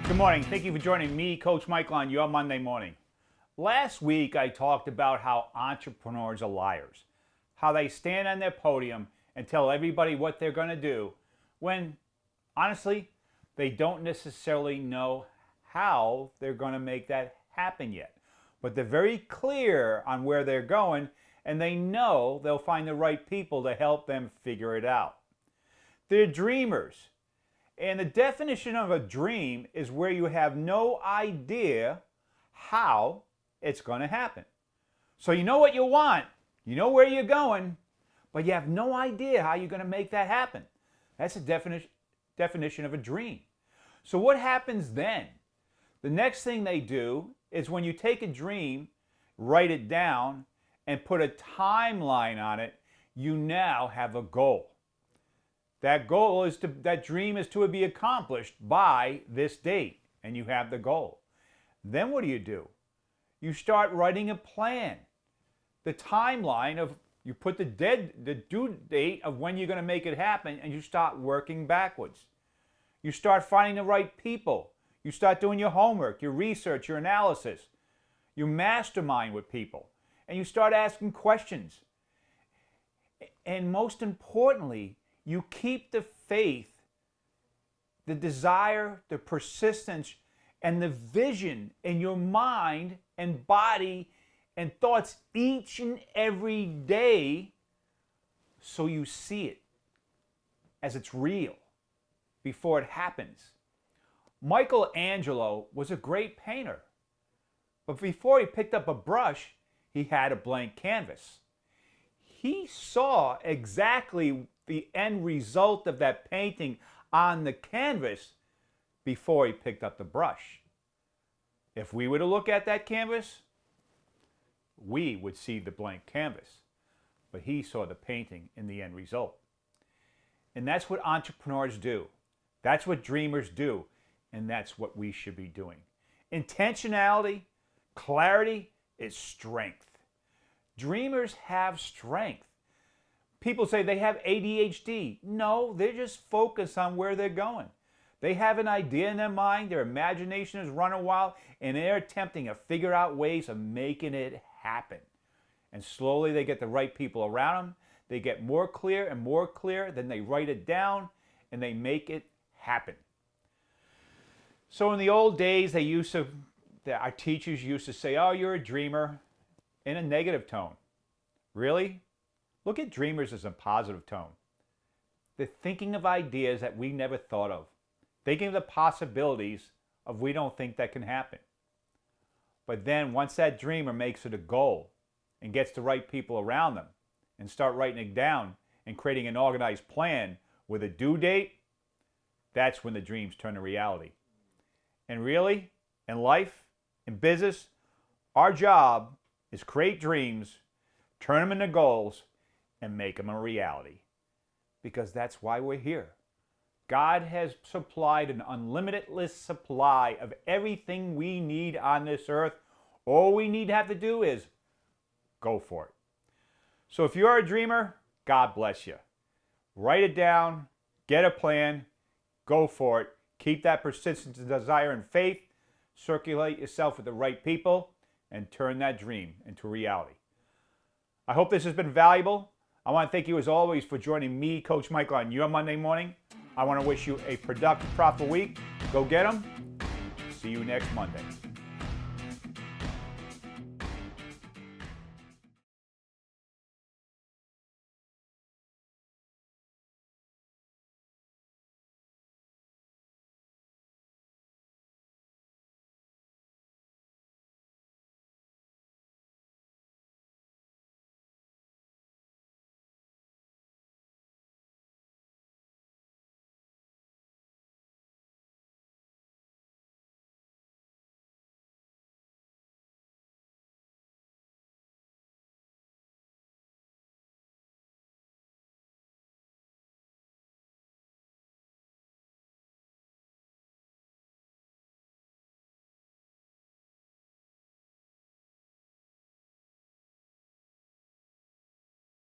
Good morning. Thank you for joining me, Coach Michael, on your Monday morning. Last week, I talked about how entrepreneurs are liars, how they stand on their podium and tell everybody what they're going to do when, honestly, they don't necessarily know how they're going to make that happen yet. But they're very clear on where they're going, and they know they'll find the right people to help them figure it out. They're dreamers. And the definition of a dream is where you have no idea how it's going to happen. So you know what you want, you know where you're going, but you have no idea how you're going to make that happen. That's the definition of a dream. So what happens then? The next thing they do is when you take a dream, write it down, and put a timeline on it, you now have a goal. That goal is that dream is to be accomplished by this date, and you have the goal. Then what do? You start writing a plan. The timeline of, you put the due date of when you're going to make it happen, and you start working backwards. You start finding the right people. You start doing your homework, your research, your analysis. You mastermind with people, and you start asking questions. And most importantly, you keep the faith, the desire, the persistence, and the vision in your mind and body and thoughts each and every day so you see it as it's real before it happens. Michelangelo was a great painter, but before he picked up a brush, he had a blank canvas. He saw exactly the end result of that painting on the canvas before he picked up the brush. If we were to look at that canvas, we would see the blank canvas, but he saw the painting in the end result. And that's what entrepreneurs do. That's what dreamers do, and that's what we should be doing. Intentionality, clarity is strength. Dreamers have strength. People say they have ADHD. No, they're just focused on where they're going. They have an idea in their mind, their imagination is running wild, and they're attempting to figure out ways of making it happen. And slowly they get the right people around them. They get more clear and more clear, then they write it down, and they make it happen. So in the old days, our teachers used to say, oh, you're a dreamer, in a negative tone. Really? Look at dreamers as a positive tone. They're thinking of ideas that we never thought of. Thinking of the possibilities of we don't think that can happen. But then once that dreamer makes it a goal and gets the right people around them and start writing it down and creating an organized plan with a due date, that's when the dreams turn to reality. And really, in life, in business, our job is create dreams, turn them into goals, and make them a reality. Because that's why we're here. God has supplied an unlimitless supply of everything we need on this earth. All we need to have to do is go for it. So if you're a dreamer, God bless you. Write it down, get a plan, go for it. Keep that persistence, desire, and faith. Circulate yourself with the right people and turn that dream into reality. I hope this has been valuable. I want to thank you as always for joining me, Coach Michael, on your Monday morning. I want to wish you a productive, profitable week. Go get them. See you next Monday.